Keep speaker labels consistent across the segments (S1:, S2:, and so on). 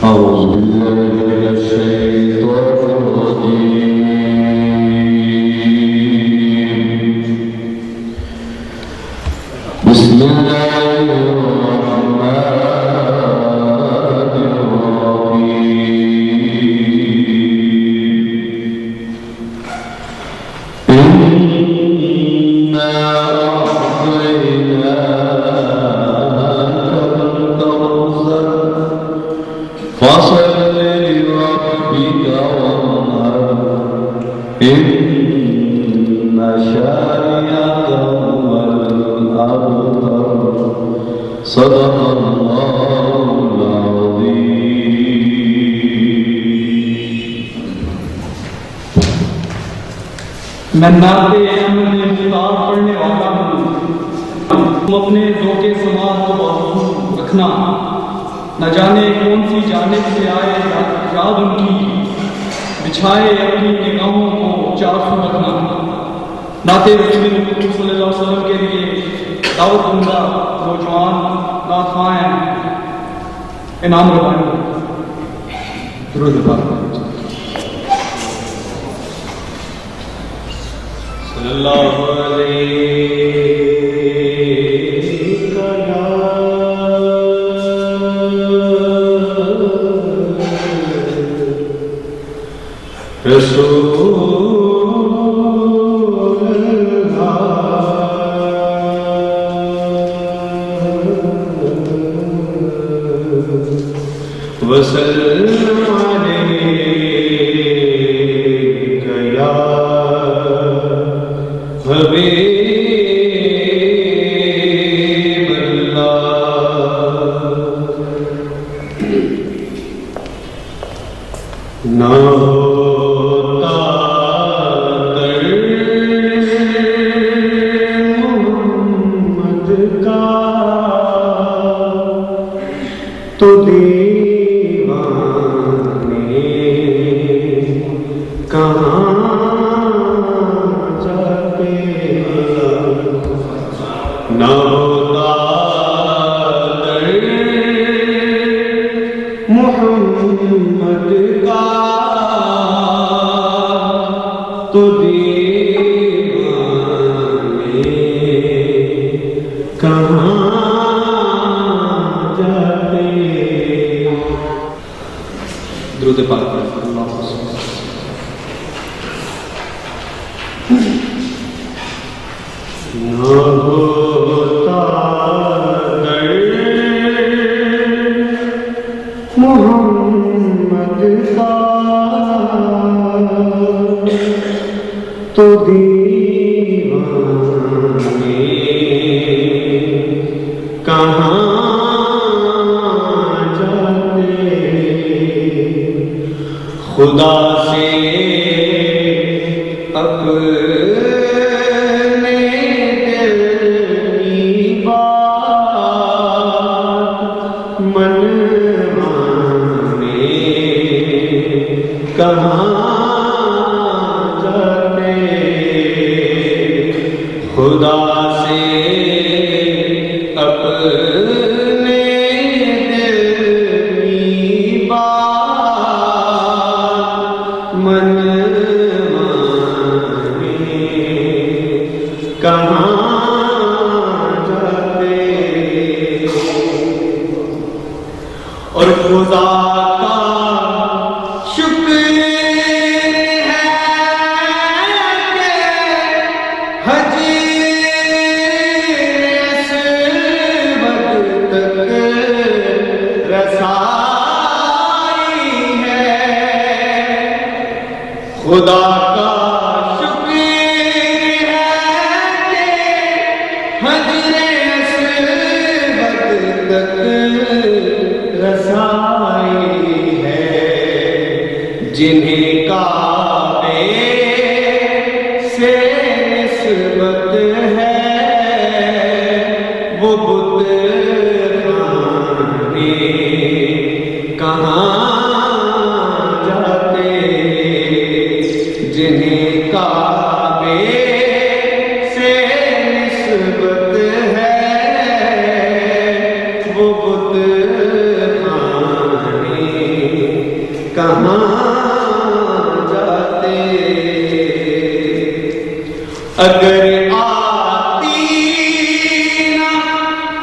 S1: أعوذ بالله من الشيطان الرجيم. بسم الله الرحمن الرحيم. إنا أعطيناك الكوثر فصل لربك وانحر إن شانئك هو الأبتر. صدق الله العظيم.
S2: میں نعت احمد مختار پڑھنے والا ہوں. تم اپنے ذوق سماعت کو بازو رکھنا. نہ جانے کون سی جانب سے آئے یاد ان کی، بچھائے اپنی نگاہوں کو چار سو رکھنا. نعت رسول صلی اللہ علیہ وسلم کے لیے دعوت دوں گا نوجوان نعت خواں ہیں، انعام روایت درود پاک صلی اللہ علیہ رسول اللہ وسلم علیک یا حبیب اللہ. نہ ہوتا محمد کا تو دیوانے کہاں جاتے. نہ ہوتا محمد کا تو دیوانے کہاں جاتے. درود پاک اللہ نہ ہوتا محمد کا تو دیوانے کہاں جاتے. خدا سے اپنے دل کی بات منوانے کہاں جاتے. خدا سے اپنے دل کی بات منوانے کہاں جاتے. اور خدا کا شکر ہے کہ حجر اسود تک رسائی ہے. خدا کا شکر ہے کہ حجر اسود تک رسائی ہے. جنہیں کعبے سے نسبت ہے وہ بت خانے کہاں جاتے. جنہیں کعبے سے نسبت ہے وہ بت خانے
S3: کہاں جاتے اگر آتی نہ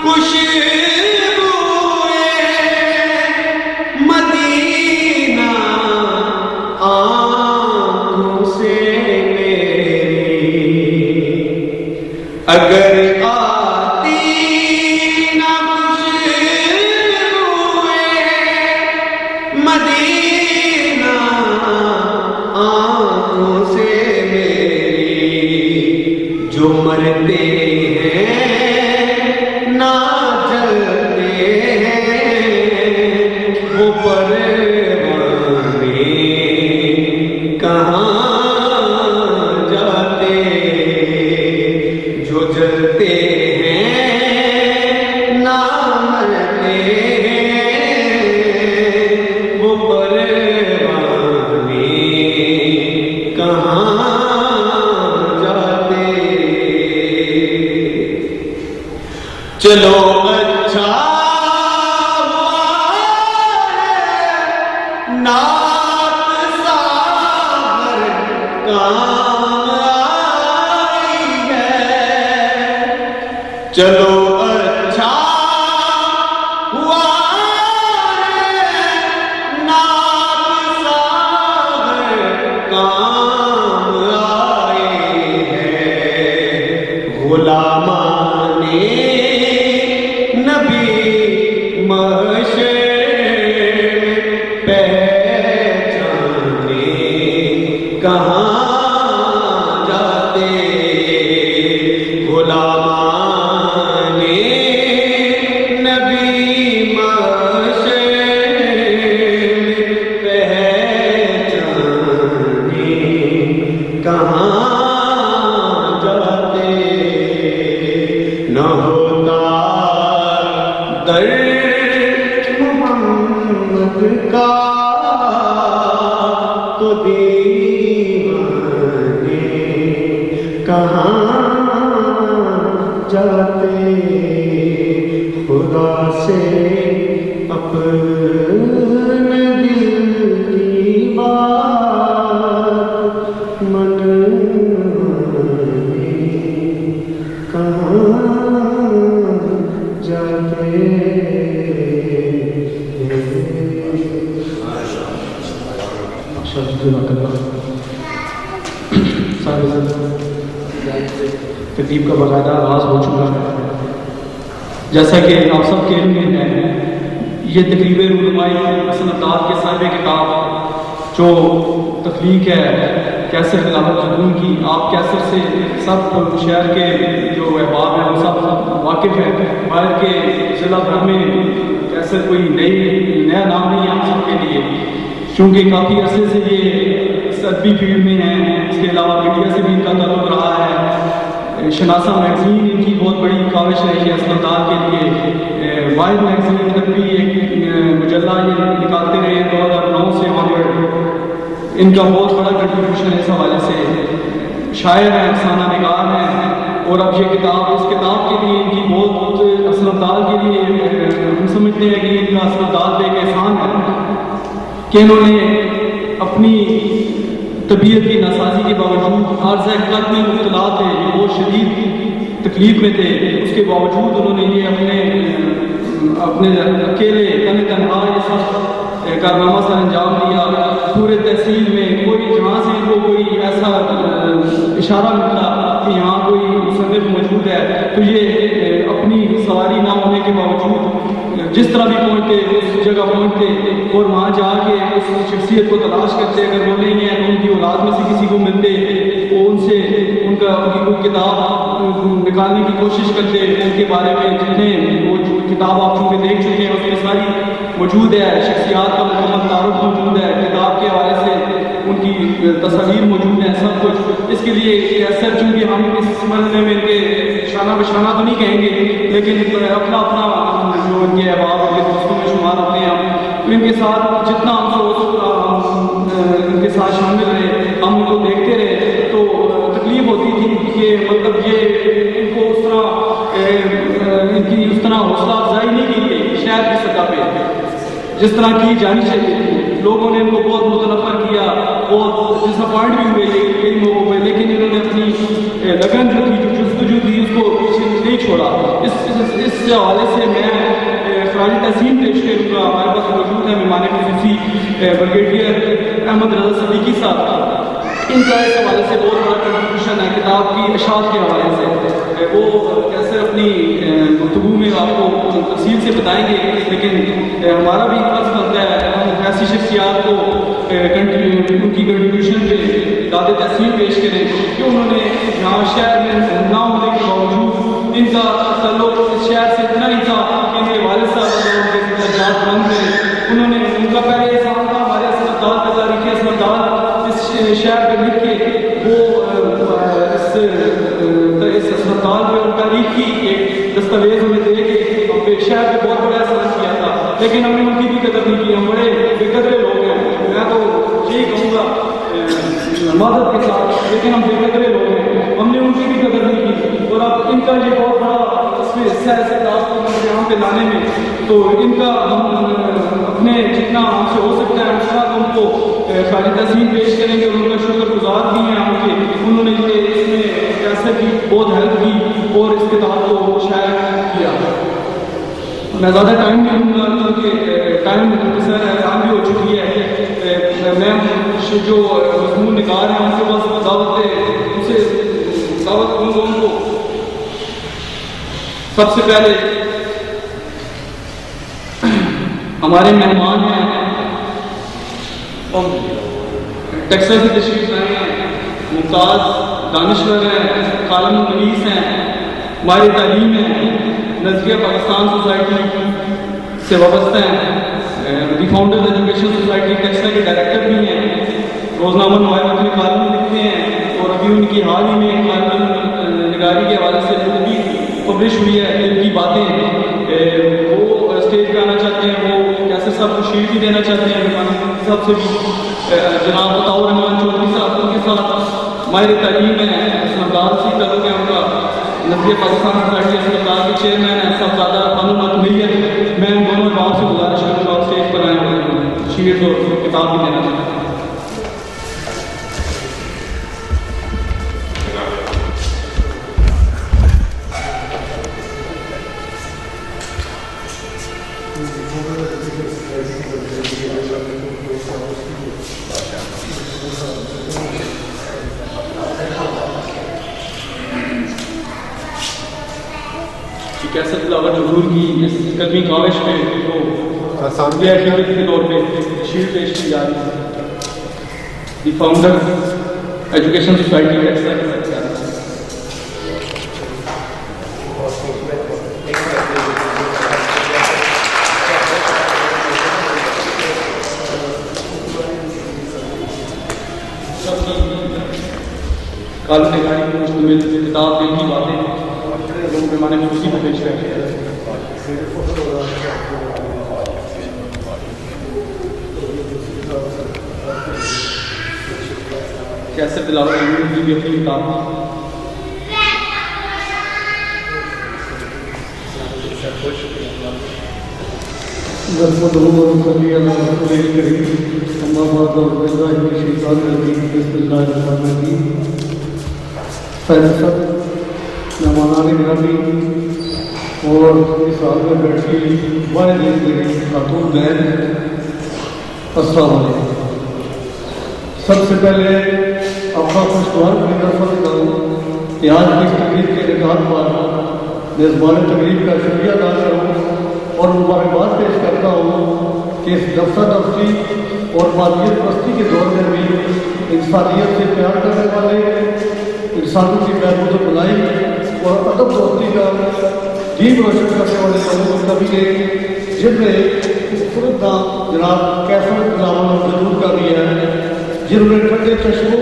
S3: خوشبوئے مدینہ آنکھوں سے میری اگر آتی نہ خوشبوئے مدینہ آنکھوں سے جو مرتے ہیں نہ جلتے ہیں وہ پروانے کہاں جاتے جو جلتے ہیں نہ مرتے ہیں وہ پروانے کہاں چلو اچھا نعت ساغر کام آئی ہے چلو اچھا ہوا نعت ساغر کام آئی ہے غلامان نبی محشر پہچانے کہاں جاتے غلامان نبی محشر پہچانے کہاں جاتے نہ ہوتا در محمد کا تو دیوانے کہاں جاتے خدا سے اپنے دل کی بات منانے کہاں جاتے
S2: تقریب کا باقاعدہ آغاز ہو چکا ہے جیسا کہ آپ سب کے علم میں ہے یہ تقریب رونمائی حسن عطار کے صاحب کتاب جو تخلیق ہے کیسر خلافت جنون کی آپ کیسر سے سب شہر کے جو احباب ہیں وہ سب واقف ہیں باہر کے ضلع بھر میں کیسر کوئی نیا نام نہیں ہے آپ سب کے لیے چونکہ کافی عرصے سے یہ ادبی فیلڈ میں ہیں اس کے علاوہ میڈیا سے بھی ان کا تعلق رہا ہے شناسہ میگزین ان کی بہت بڑی کاوش رہی ہے حسن عطار کے لیے واحد میگزین تک بھی ایک مجلہ یہ نکالتے رہے 2009 سے آنورڈ ان کا بہت بڑا کنٹریبیوشن ہے اس حوالے سے شاعر ہیں افسانہ نگار ہیں اور اب یہ کتاب اس کتاب کے لیے ان کی بہت حسن عطار کے لیے ہم سمجھتے ہیں کہ ان کا حسن عطار پہ ایک احسان ہے کہ انہوں نے اپنی طبیعت کی ناسازی کے باوجود عارضہ قلب میں مبتلا تھے بہت شدید تکلیف میں تھے اس کے باوجود انہوں نے یہ اپنے اکیلے تنہا یہ سب کارنامہ سے انجام دیا پورے تحصیل میں کوئی جہاں سے ان کو کوئی ایسا اشارہ ملتا کہ یہاں کوئی مصنف موجود ہے تو یہ اپنی سواری نہ ہونے کے باوجود جس طرح بھی پہنچتے اس جگہ پہنچتے اور وہاں جا کے اس شخصیت کو تلاش کرتے اگر وہ نہیں ہے تو ان کی اولاد میں سے کسی کو ملتے وہ ان سے ان کی کوئی کتاب نکالنے کی کوشش کرتے ان کے بارے میں جتنے وہ کتاب آپ چونکہ دیکھ چکے ہیں اس میں ساری موجود ہے شخصیات کا مکمل تعارف موجود ہے کتاب کے حوالے سے ان کی تصاویر موجود ہیں سب کچھ اس کے لیے کیسر چونکہ ہم اس مرحلے میں ان کے شانہ بشانہ تو نہیں کہیں گے لیکن اپنا اپنا جو ان کے احباب ان کے دوستوں میں شمار ہوتے ہیں تو ان کے ساتھ جتنا ہم ان کے ساتھ شامل رہے ہم ان کو دیکھتے رہے تو تکلیف ہوتی تھی کہ مطلب یہ ان کو اس طرح ان کی اس طرح حوصلہ افزائی نہیں کی گئی شہر کی سطح پہ جس طرح کی جانی چاہیے لوگوں نے ان کو بہت متنفر کیا، بہت ڈس اپوائنٹ بھی ہوئے کئی موقعوں پہ، لیکن انہوں نے اپنی لگن جو تھی، جو جستجو تھی، اس کو پیچھے نہیں چھوڑا۔ اس حوالے سے میں خراج تحسین پیش کروں گا۔ ہمارے پاس موجود ہے مہمان خصوصی بریگیڈیئر احمد رضا صدیقی صاحب، ان کا اس حوالے سے بہت بڑا کنٹریبیوشن ہے کتاب کی اشاعت کے حوالے سے۔ وہ کیسے اپنی گفتگو میں آپ کو تفصیل سے بتائیں گے، لیکن ہمارا بھی فرض بنتا ہے ہم ایسی شخصیات کو ان کی کنٹریبیوشن پہ داد تحسین پیش کریں کہ انہوں نے یہاں شہر میں نہ ہونے کے باوجود ان کا تعلق اس شہر سے اتنا ہی تھا کہ ان کے والد صاحب کے درجات بلند کرے۔ انہوں نے ان کا پہلے احسان تھا ہمارے اسپتال کا تاریخی اسپتال اس شہر پہ لکھ کے وہ اس اسپتال میں ان تاریخ کی ایک دستاویز ہمیں دے کے شہر پہ بہت بڑا اثر کیا تھا، لیکن ہم نے ان کی بھی قدر نہیں کی۔ ہم بڑے بے قدرے لوگ ہیں، میں تو یہی کہوں گا معذرت کے ساتھ، لیکن ہم بے قدرے لوگ ہیں، ہم نے ان کی بھی قدر نہیں کی۔ اور اب ان کا یہ بہت بڑا اس میں حصہ ہے کتاب کو یہاں پہ لانے میں، تو ان کا ہم اپنے جتنا ہم سے ہو سکتا ہے اس طرح ان کو خراج تحسین پیش کریں گے، اور ان کا شکر گزار بھی ہیں ہم کے، انہوں نے یہ اس میں کیسے بھی بہت ہیلپ کی اور اس کتاب کو شائع کیا۔ میں زیادہ ٹائم نہیں لوں گا کیونکہ ٹائم سر اعلان بھی ہو چکی ہے۔ میں جو مضمون نگار ہیں ان کے پاس دعوت دوں گا ان کو۔ سب سے پہلے ہمارے مہمان ہیں ٹیکساس سے تشریف لائے ہیں، ممتاز دانشور ہیں، کالم نویس ہیں، ماہر تعلیم ہیں، نظریہ پاکستان سوسائٹی سے وابستہ ہیں، دی فاؤنڈرز ایجوکیشن سوسائٹی ٹیکسا کے ڈائریکٹر بھی ہیں، روزنامہ نمایاں اپنے کالم لکھتے ہیں، اور ابھی ان کی حال ہی میں کالم نگاری کے حوالے سے جو بھی پبلش ہوئی ہے ان کی باتیں، وہ اسٹیج پہ آنا چاہتے ہیں، وہ کیسے سب کو شیئر بھی دینا چاہتے ہیں سب سے بھی جناب عطاء الرحمان چودھری صاحب ان کے ساتھ ماہر تعلیم ہیں، اسلام سے تعلق ہے ان کا، نظریہ پاکستان سوسائٹی اسلام کے چیئرمین ہیں، سب زیادہ معلومات نہیں ہے۔ میں ان دونوں بات سے گزارش کروں گا اسٹیج پر آئے ہیں، شیئر اور کتاب بھی دینا چاہتا ہوں۔ کیسے تلاوت حضور کی اس قدمی کاوش پہ وہ سامنے ایکٹیویٹی کے طور پہ تشریف پیش کی جا رہی ہے۔ دی فاؤنڈر ایجوکیشن سوسائٹی ٹیکسا کے ساتھ کالم نگاری کی مشتمل کتاب دل کی باتیں لوگوں کے معنی خوشی کو پیش کرتے ہیں۔ کیسے تلاوت کی بھی اپنی کتاب
S4: مہمان گرامی اور اس حال میں بیٹھی بڑے دن کے خاتون بہن، السلام علیکم۔ سب سے پہلے اپنا خوشگوار کی طرف کروں کہ آج کی اس تقریب کے انعقاد پر میزبان تقریب کا شکریہ ادا کروں اور مبارکباد پیش کرتا ہوں کہ اس نفسہ نفسی اور مادیت پرستی کے دور میں بھی انسانیت سے پیار کرنے والے، انسانوں کی بہبود و بھلائی اور ادب دوستی کا دین روشن کرنے والے لوگوں کا بھی ہے، جن میں خوبصورت نام جناب کیسر بلاول ضرور کا بھی ہے، جنہوں نے ٹھنڈے چشموں،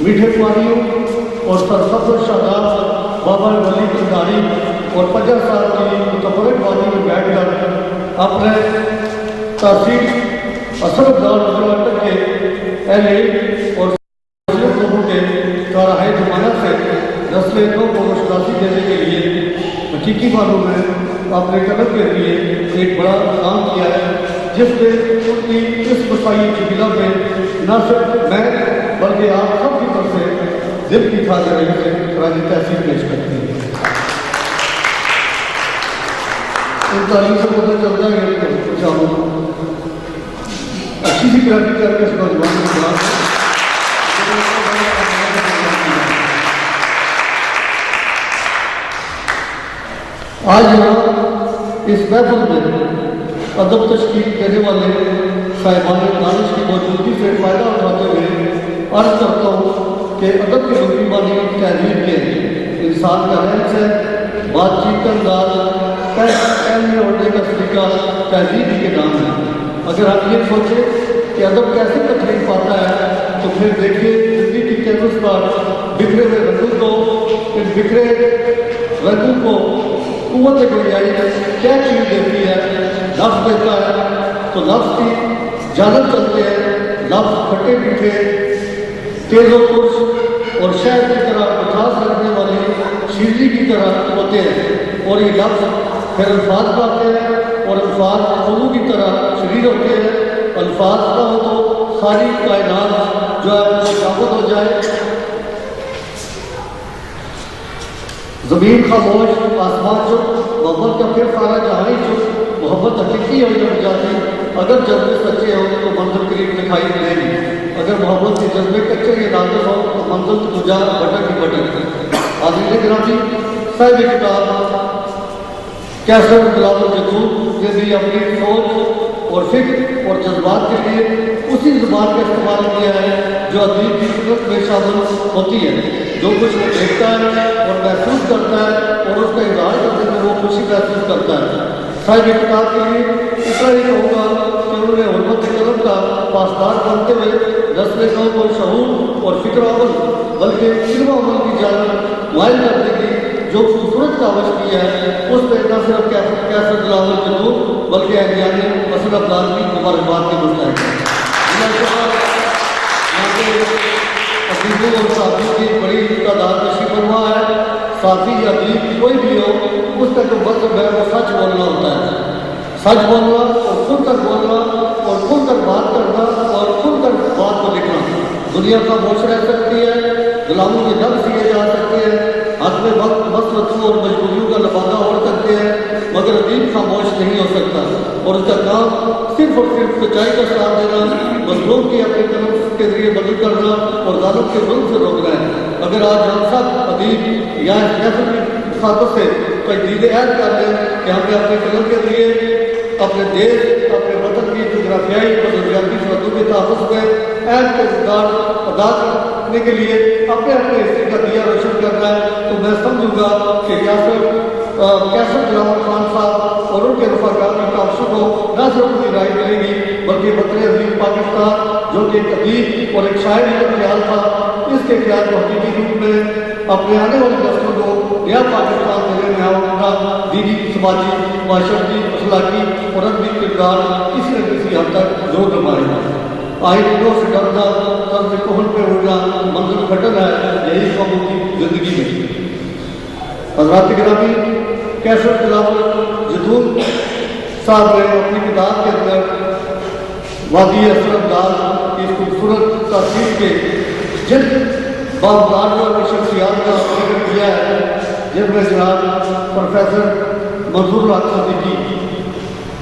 S4: میٹھے پانیوں اور سرسبز شاداب بابا ولی کی تاریخ اور 50 سال کی متفرق وادی میں بیٹھ کر اپنے تاثیر اثر دار کے اہل اور لوگوں کے کارہائے زمانہ سے نسل نو کو روشناسی دینے کے لیے حقیقی معلوم ہے اپنے قدم کے لیے ایک بڑا کام کیا ہے، جس نے ان کی اس عیسائی کی بلا میں نہ صرف میں بلکہ آپ سب کی طرف سے دل کی حاضری سے خراج تحسین پیش کرتی ہیں۔ ان تعلیم سے پتہ چلتا ہے کہ کچھ اچھی سی گرانٹی کر کے اس نوجوان کے خلاف آج یہاں اس محفل میں ادب تشکیل دینے والے صاحبان دانش کی موجودگی سے فائدہ اٹھاتے ہوئے عرض کرتا ہوں کہ ادب کی بنی والی تہذیب کے انسان کا رہن سہن، بات چیت کا انداز، پہننے اوڑھنے کا طریقہ تہذیب ہی کے نام ہے۔ اگر ہم یہ سوچیں کہ ادب کیسے تکلیف پاتا ہے تو پھر دیکھیے زندگی کی کینوس پر بکھرے ہوئے رنگوں کو، ان بکھرے رنگوں کو قوت گویائی کیا چیز دیتی ہے؟ لفظ دیتا ہے تو لفظ کی جانب چلتے ہیں، لفظ کھٹے میٹھے، تیز و ترش اور شہد کی طرح مٹھاس رکھنے والی شیرنی کی طرح ہوتے ہیں، اور یہ لفظ پھر الفاظ پاتے ہیں اور الفاظ خلو کی طرح شریر ہوتے ہیں۔ الفاظ کا ہو تو ساری کائنات جو ہے وہ ثابت ہو جائے، زمین خاموش، آسمان چپ، محبت کا پھر سارا جہاں ہی چپ، محبت حقیقی ہو جاتی۔ اگر جذبے سچے ہو تو منزل قریب دکھائی دے گی، اگر محبت کے جذبے کچے یا ناقص ہو تو منزل تو تجا بھٹک ہی بھٹک۔ حاضرین گرامی، صاحب کتاب کیسر گلاب الجدود نے بھی اپنی سوچ اور فکر اور جذبات کے لیے اسی زبان کا استعمال کیا ہے جو ادیب کی فطرت میں شامل ہوتی ہے۔ جو کچھ وہ دیکھتا ہے اور محسوس کرتا ہے اور اس کا اظہار کرنے میں وہ خوشی محسوس کرتا ہے۔ صاحب کتاب کے لیے اتنا ہی کہوں گا کہ انہوں نے حرمت قلم کا پاسدار بنتے ہوئے نسل قوم کو شعور اور فکر عمل بلکہ علم و عمل کی جانب مائل کرنے کی جو خوبصورت کاوش کی ہے، اس پہ نہ صرف کیسر گلاب الجدود بلکہ احیان حسن افضال کی مبارکباد کے مستحق ہے۔ ادیبوں اور صحافیوں کی بڑی تعداد تشریف فرما ہے۔ صحافی یا ادیب کوئی بھی ہو، اس کا جو مطلب ہے وہ سچ بولنا ہوتا ہے، سچ بولنا اور کھل کر بولنا اور کھل کر بات کرنا اور کھل کر بات کو لکھنا۔ دنیا خاموش رہ سکتی ہے، غلاموں کے دم سیے جا سکتے ہیں، ہاتھ میں وقت مسلطوں اور مجبوریوں کا لبادہ اوڑھ سکتے ہیں، مگر ادیب خاموش نہیں ہو سکتا، اور اس کا کام صرف اور صرف سچائی کا ساتھ دینا، مظلوم کی اپنے قلم کے ذریعے بدل کرنا اور ظالم کے ظلم سے روکنا ہے۔ اگر آج ہم سب ادیب یا کیسر کی ساتھ سے تجدید عہد کر لیں کہ ہم نے اپنے قلم کے ذریعے اپنے دیش، اپنے وطن کی جغرافیائی اور دریافتی سرحدوں کے تحفظ میں اہم کردار ادا کرنے کے لیے اپنے حصے کا دیا روشن کرنا ہے، تو میں سمجھوں گا کہ کیسر گلاب خان صاحب اور ان کے رفقا کی تعصب کو نہ صرف ان کی رائے ملے گی بلکہ وطن عظیم پاکستان جو کہ ایک ادیب اور ایک شاعر کا خیال تھا، اس کے خیال کو حقیقی روپ میں اپنے آنے والی نسلوں کو نیا پاکستان دینے میں ہوگا۔ دینی، سماجی، معاشرتی، اخلاقی اور ادبی کردار کسی نہ کسی حد تک ضرور نمائے گا۔ آئندوں سے ڈرنا، طرز کوہن پہ اڑنا، منزل کھٹن ہے، یہی قوموں کی زندگی میں۔ حضرات گرامی، کیسر گلاب الجدود صاحب نے اپنی کتاب کے اندر وادی اثر انداز کی خوبصورت تاثیر کے جن باوقار شخصیات کا ذکر کیا ہے، جن میں جناب پروفیسر منظور الحق صدیقی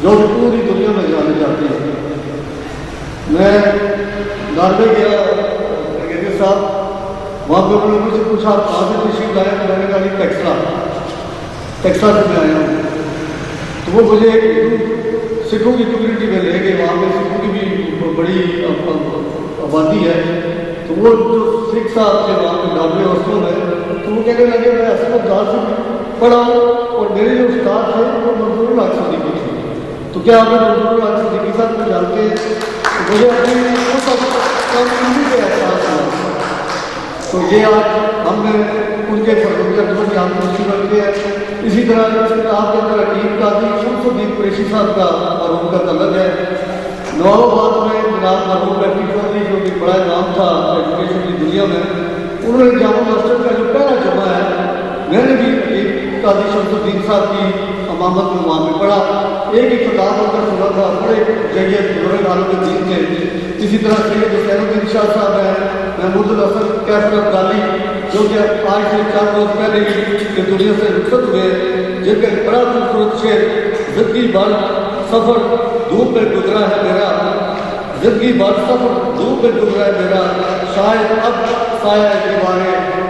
S4: جو پوری دنیا میں جانے جاتے ہیں۔ میں ناروے گیا برگیڈیئر صاحب، وہاں پہ انہوں نے مجھ سے پوچھا آپ کہاں سے تشریف لائے؟ میں نے کہا ٹیکساس سے میں آیا ہوں۔ تو وہ مجھے سکھوں کی کمیونٹی میں لے گئے، وہاں پہ سکھوں کی بھی بڑی آبادی ہے۔ تو وہ جو سکھ صاحب تھے وہاں پہ ناروے ہاسٹل میں، تو وہ کہنے لگے میں اسمت دار سے پڑھا ہوں اور میرے جو استاد تھے وہ منظور الحق صدیقی تھے۔ تو کیا آپ منظور الحق صدیقی صاحب کو جانتے ہیں؟ مجھے اپنی کمیونٹی کے احساس ہوا۔ تو یہ آج ہم نے ان کے فرزند اکبر کی ہم خوشی رکھتے ہیں۔ اسی طرح اس کتاب کے اندر حکیم قاضی شمس الدین قریشی صاحب کا اور ان کا تعلق ہے۔ نواب آباد میں جناب مرحوم ڈاکٹر چودھری جو کہ بڑا نام تھا ایجوکیشن کی دنیا میں، انہوں نے جامع مسجد کا جو پہلا جمعہ ہے، میں نے بھی حکیم قاضی شمس الدین صاحب کی امامت میں وہاں پہ پڑھا، ایک ہی خطاب ہوتا سنا تھا، بڑے جیت بزرگ عالم دین تھے۔ اسی طرح سید حسین الدین شاہ صاحب ہیں، محمود الحسن کیفر ابدالی جو کہ آج سے 4 روز پہلے ہی کہ دنیا سے رخصت ہوئے، جن کا ایک بڑا خوبصورت شعر زندگی بھر سفر دھوپ میں گزرا ہے میرا، زندگی بھر سفر دھوپ میں گزرا ہے میرا، شاید اب سایہ دیوار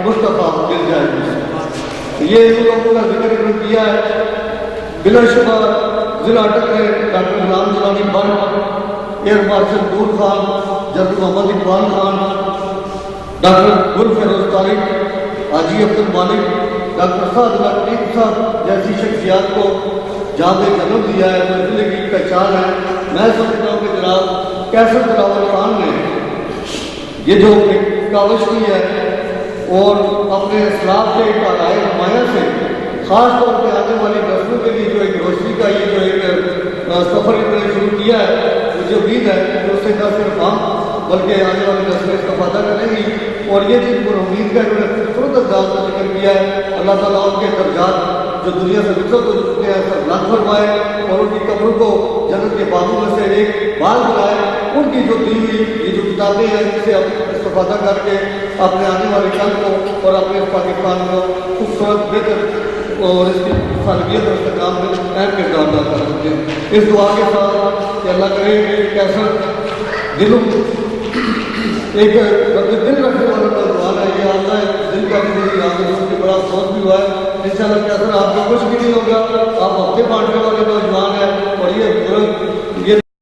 S4: مصطفیٰ مل جائے گی۔ یہ ان لوگوں کا ذکر انہوں نے کیا ہے۔ بلا شبہ ضلع اٹک میں doctor Ghulam Jilani Butt, air marshal Noor Khan, general Muhammad Iqbal Khan, doctor Gul Feroz Tariq, Haji Abdul Malik, doctor سعد العقیق صاحب جیسی شخصیات کو جہاں پہ جنم دیا ہے، ملنے کی پہچان ہے۔ میں سمجھتا ہوں کہ جناب کیسر تلاوت خان نے یہ جو ایک کاوش کی ہے اور اپنے اسلاف کے ایک آرائے نمایاں سے خاص طور پہ آنے والی نسلوں کے لیے جو ایک روشنی کا یہ جو ایک سفر انہوں نے شروع کیا ہے، مجھے امید ہے کہ اس سے نہ صرف ہم بلکہ آنے والی نسلیں استفادہ کریں گی۔ اور یہ چیز پر امید کا انہوں نے خوبصورت انداز کا ذکر کیا ہے۔ اللہ تعالیٰ ان کے درجات جو دنیا سے رخصت ہو چکے ہیں سب بلند فرمائے اور ان کی قبروں کو جنت کے باغوں میں سے ایک باغ بنائے۔ ان کی جو دی ہوئی یہ جو کتابیں ہیں اس سے ہم استفادہ کر کے اپنے آنے والے کل کو اور اپنے پاکستان کو خوبصورت بہتر اور اس کی فالویت اور استحکام میں اہم کردار ادا کر سکتے ہیں۔ اس دعا کے ساتھ کہ اللہ کرے کہ کیسا دلوں ایک دل رکھنے والا نوجوان ہے، یہ آتا ہے دل کا بھی میری یاد ہے، اس کے بڑا افسوس بھی ہوا ہے۔ انشاءاللہ کیسا آپ کو کچھ بھی نہیں ہوگا، آپ ہفتے بانٹنے والے نوجوان ہیں اور یہ بزرگ